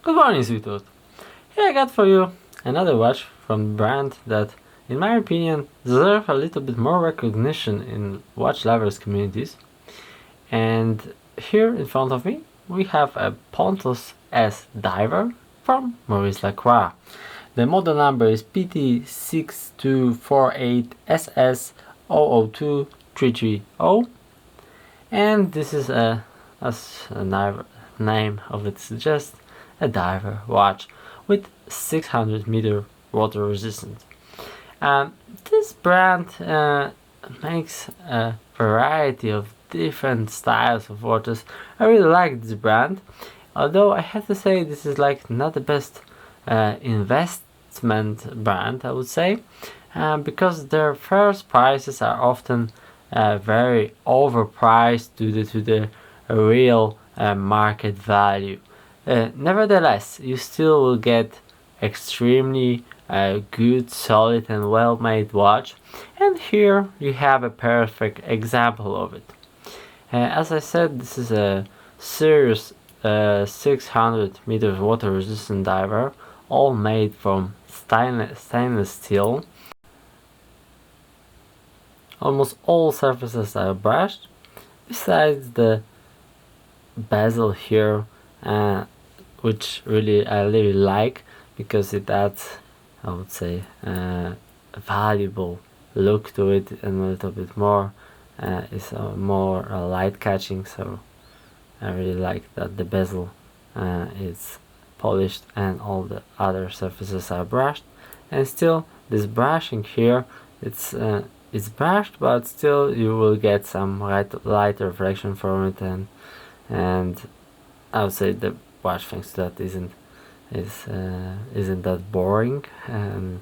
Good morning, sweetheart. Here I got for you another watch from the brand that, in my opinion, deserve a little bit more recognition in watch lovers communities. And here in front of me, we have a Pontos S diver from Maurice Lacroix. The model number is PT6248SS002330, and this is as a name of it suggests, a diver watch with 600-meter water resistance. This brand makes a variety of different styles of watches. I really like this brand, although I have to say this is like not the best investment brand, I would say, because their first prices are often very overpriced due to the real market value. Nevertheless, you still will get extremely good, solid and well-made watch, and here you have a perfect example of it. As I said, this is a serious 600 meters water resistant diver, all made from stainless steel. Almost all surfaces are brushed, besides the bezel here, which I really like, because it adds, I would say, a valuable look to it, and a little bit more is more light catching. So I really like that the bezel is polished and all the other surfaces are brushed. And still, this brushing here, it's brushed, but still you will get some light reflection from it, and I would say the watch, thanks to that, isn't that boring, and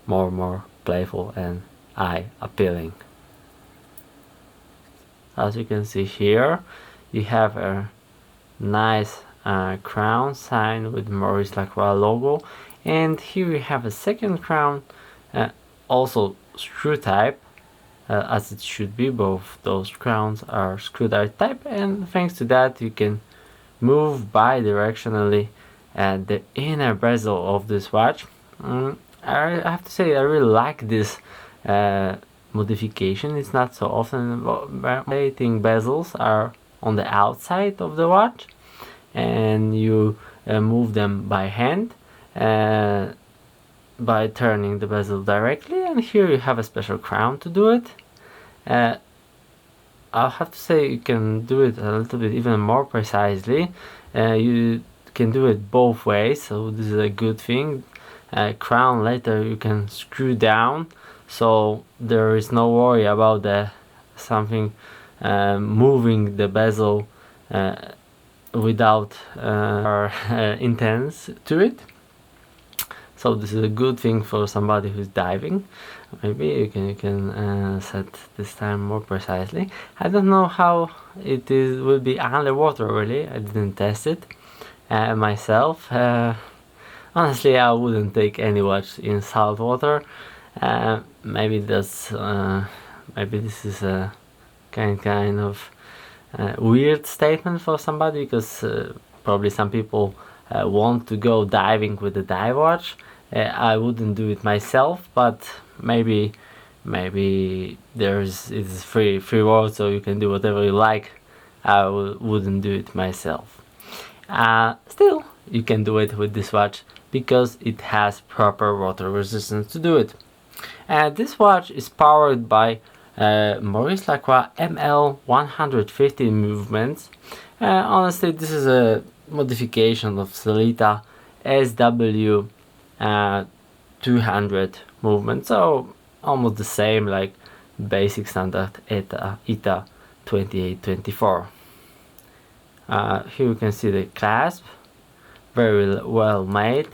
more playful and eye appealing. As you can see here, you have a nice crown sign with Maurice Lacroix logo, and here you have a second crown, also screw type, as it should be. Both those crowns are screw type, and thanks to that you can move bi-directionally the inner bezel of this watch. I have to say I really like this modification. It's not so often. Rotating bezels are on the outside of the watch, and you move them by hand by turning the bezel directly, and here you have a special crown to do it. I'll have to say you can do it a little bit even more precisely. You can do it both ways, so this is a good thing. Crown later you can screw down, so there is no worry about something moving the bezel without intents to it. So this is a good thing for somebody who's diving. Maybe you can set this time more precisely. I don't know how it will be underwater, really. I didn't test it myself. Honestly, I wouldn't take any watch in salt water. Maybe this is a kind of weird statement for somebody, because probably some people want to go diving with a dive watch. I wouldn't do it myself, but maybe it's free world, so you can do whatever you like. I wouldn't do it myself. Still, you can do it with this watch because it has proper water resistance to do it. This watch is powered by Maurice Lacroix ML150 movements. Honestly, this is a modification of Sellita SW 200 movement, so almost the same like basic standard ETA 2824. Here you can see the clasp, very well made,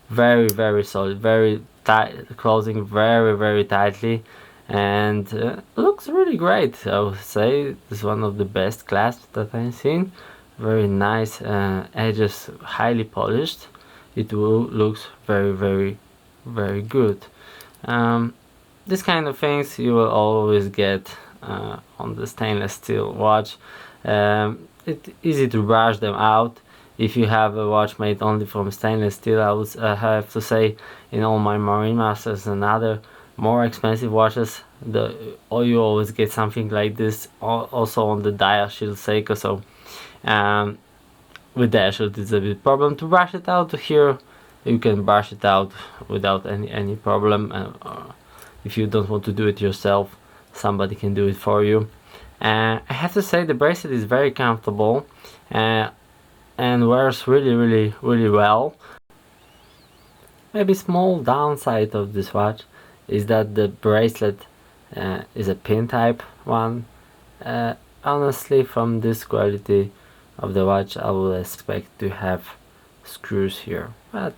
very solid, very tight, closing very tightly, and looks really great. I would say this is one of the best clasps that I've seen. Very nice edges, highly polished. It looks very good. This kind of things you will always get on the stainless steel watch. It's easy to brush them out. if you have a watch made only from stainless steel, I would have to say, in all my Marine Masters and other more expensive watches, you always get something like this. Also on the dial shield Seiko. So with the shield it's a bit problem to brush it out. Here you can brush it out without any problem. If you don't want to do it yourself, somebody can do it for you. I have to say the bracelet is very comfortable and wears really well. Maybe small downside of this watch is that the bracelet is a pin type one. Honestly, from this quality of the watch, I would expect to have screws here, but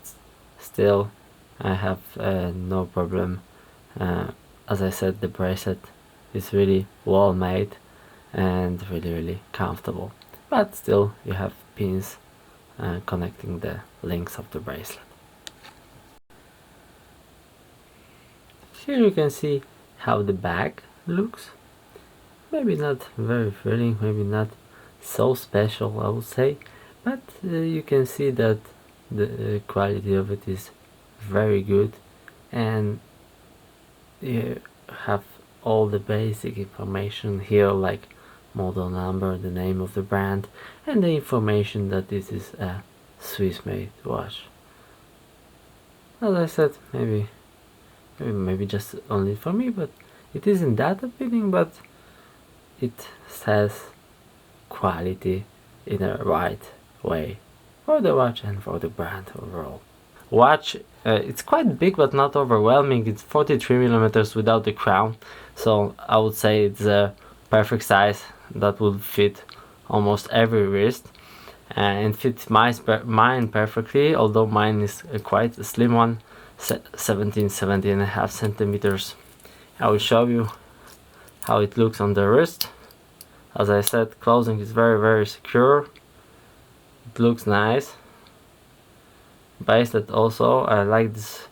still I have no problem. As I said, the bracelet is really well made and really comfortable, but still you have pins connecting the links of the bracelet. Here you can see how the back looks. Maybe not very thrilling, maybe not so special, I would say, but you can see that the quality of it is very good, and you have all the basic information here, like model number, the name of the brand, and the information that this is a Swiss made watch. As I said, maybe just only for me, but it isn't that appealing, but it says quality in a right way for the watch and for the brand overall. Watch, it's quite big but not overwhelming. It's 43 millimeters without the crown, so I would say it's a perfect size that would fit almost every wrist, and fits mine perfectly, although mine is quite a slim one, 17.5 centimeters. I will show you how it looks on the wrist. As I said, closing is very secure. It looks nice. Bracelet also, I like this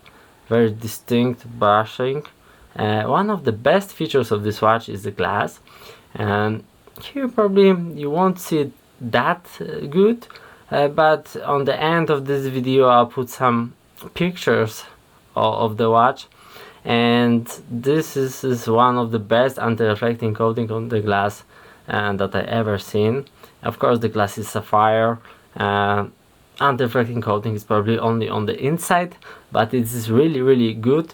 very distinct brushing. One of the best features of this watch is the glass, and here probably you won't see it that good, but on the end of this video I'll put some pictures of the watch, and this is one of the best anti-reflecting coating on the glass that I ever seen. Of course, the glass is sapphire. Anti-reflecting coating is probably only on the inside, but it is really good.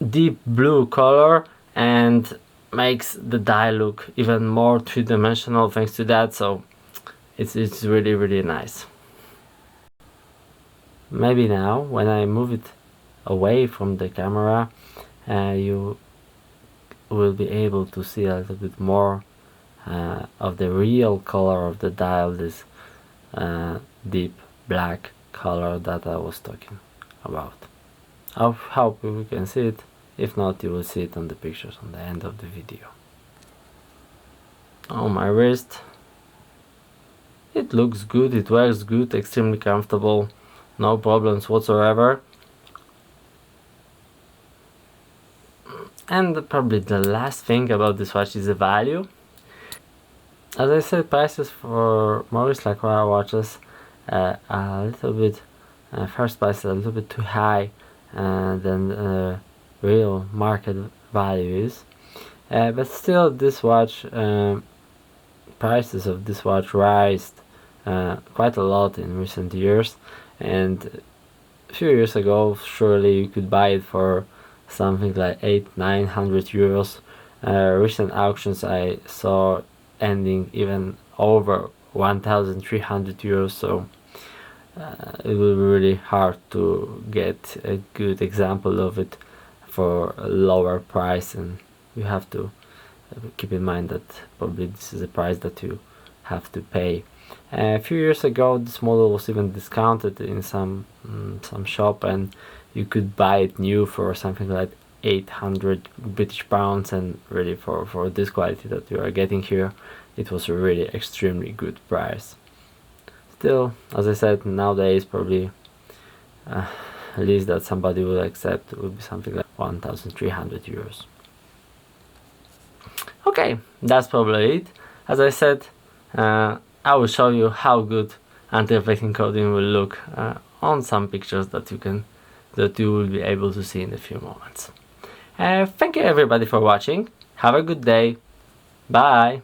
Deep blue color, and makes the dial look even more three-dimensional thanks to that, so it's really nice. Maybe now when I move it away from the camera, you will be able to see a little bit more of the real color of the dial, this deep black color that I was talking about. I hope you can see it. If not, you will see it on the pictures on the end of the video. On my wrist, it looks good, it wears good, extremely comfortable, no problems whatsoever. And probably the last thing about this watch is the value. As I said, prices for Maurice Lacroix watches are a little bit, first price a little bit too high than real market value is, but still this watch, prices of this watch rise quite a lot in recent years, and a few years ago surely you could buy it for something like 800-900 euros. Recent auctions I saw ending even over 1,300 euros, so it will be really hard to get a good example of it for a lower price, and you have to keep in mind that probably this is a price that you have to pay. A few years ago this model was even discounted in some shop, and you could buy it new for something like 800 British pounds, and really for this quality that you are getting here, it was a really extremely good price. Still, as I said, nowadays probably least that somebody will accept would be something like 1,300 euros. Okay, that's probably it. As I said, I will show you how good anti-reflecting coating will look on some pictures that you will be able to see in a few moments. Thank you everybody for watching. Have a good day. Bye.